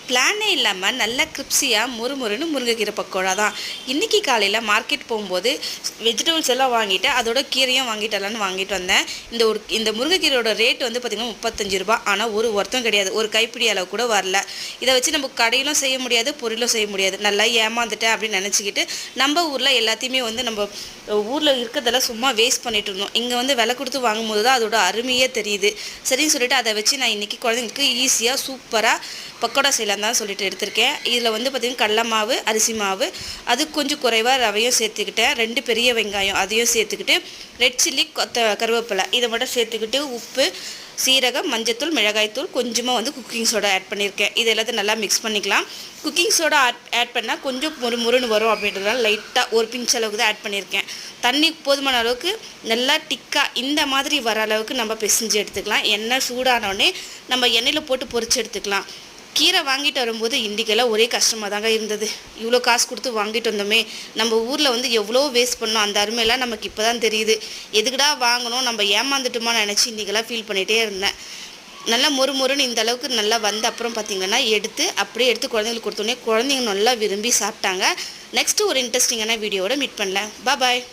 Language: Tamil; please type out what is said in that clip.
பிளானே இல்லாமல் நல்ல கிரிப்ஸியாக முறுமுறுன்னு முருங்கைக்கீரை பக்கோடா தான். இன்றைக்கி காலையில் மார்க்கெட் போகும்போது வெஜிடபிள்ஸ் எல்லாம் வாங்கிட்டு அதோட கீரையும் வாங்கிட்டு வந்தேன். இந்த முருங்கைக்கீரையோட ரேட் வந்து பார்த்திங்கன்னா 35 ரூபா. ஆனால் ஒரு ஒருத்தம் கிடையாது, ஒரு கைப்பிடி அளவு கூட வரல. இதை வச்சு நம்ம கடையிலும் செய்ய முடியாது, பொருளும் செய்ய முடியாது. நல்லா ஏமாந்துட்டேன் அப்படின்னு நினச்சிக்கிட்டு நம்ம ஊரில் எல்லாத்தையுமே வந்து நம்ம ஊரில் இருக்கிறதெல்லாம் சும்மா வேஸ்ட் பண்ணிட்டு இருந்தோம். இங்கே வந்து விலை கொடுத்து வாங்கும்போது தான் அதோட அருமையே தெரியுது. சரின்னு சொல்லிட்டு அதை வச்சு நான் இன்றைக்கி குழந்தைங்களுக்கு ஈஸியாக சூப்பராக பக்கோடா செய்யலாம் தான் சொல்லிட்டு எடுத்திருக்கேன். இதில் வந்து பார்த்திங்கன்னா கடலை மாவு, அரிசி மாவு, அது கொஞ்சம் குறைவாக ரவையும் சேர்த்துக்கிட்டேன். 2 பெரிய வெங்காயம் அதையும் சேர்த்துக்கிட்டு, ரெட் சில்லி, கருவேப்பிலை இதை மட்டும் சேர்த்துக்கிட்டு, உப்பு, சீரகம், மஞ்சத்தூள், மிளகாய்த்தூள், கொஞ்சமாக வந்து குக்கிங் சோடா ஆட் பண்ணியிருக்கேன். இது எல்லாத்தையும் நல்லா மிக்ஸ் பண்ணிக்கலாம். குக்கிங் சோடா ஆட் பண்ணால் கொஞ்சம் முறுமுறுன்னு வரும் அப்படின்றதுனால லைட்டாக ஒரு பிஞ்ச் அளவுக்கு தான் ஆட் பண்ணியிருக்கேன். தண்ணி போதுமான அளவுக்கு நல்லா டிக்காக இந்த மாதிரி வர அளவுக்கு நம்ம பிசைஞ்சு எடுத்துக்கலாம். எண்ணெய் சூடானோடனே நம்ம எண்ணெயில் போட்டு பொரிச்சு எடுத்துக்கலாம். கீரை வாங்கிட்டு வரும்போது இன்றைக்கெல்லாம் ஒரே கஷ்டமாக தாங்க இருந்தது. இவ்வளோ காசு கொடுத்து வாங்கிட்டு வந்தோமே, நம்ம ஊரில் வந்து எவ்வளோ வேஸ்ட் பண்ணோம், அந்த அருமையெல்லாம் நமக்கு இப்போ தான் தெரியுது. எதுக்குடா வாங்கணும், நம்ம ஏமாந்துட்டோமா நினச்சி இன்றைக்கெல்லாம் ஃபீல் பண்ணிகிட்டே இருந்தேன். நல்லா மொறுன்னு இந்த அளவுக்கு நல்லா வந்த அப்புறம் பார்த்திங்கன்னா அப்படியே எடுத்து குழந்தைங்களுக்கு கொடுத்தோன்னே குழந்தைங்க நல்லா விரும்பி சாப்பிட்டாங்க. நெக்ஸ்ட்டு ஒரு இன்ட்ரெஸ்டிங்கான வீடியோவோட மீட் பண்ணலாம். பாய்.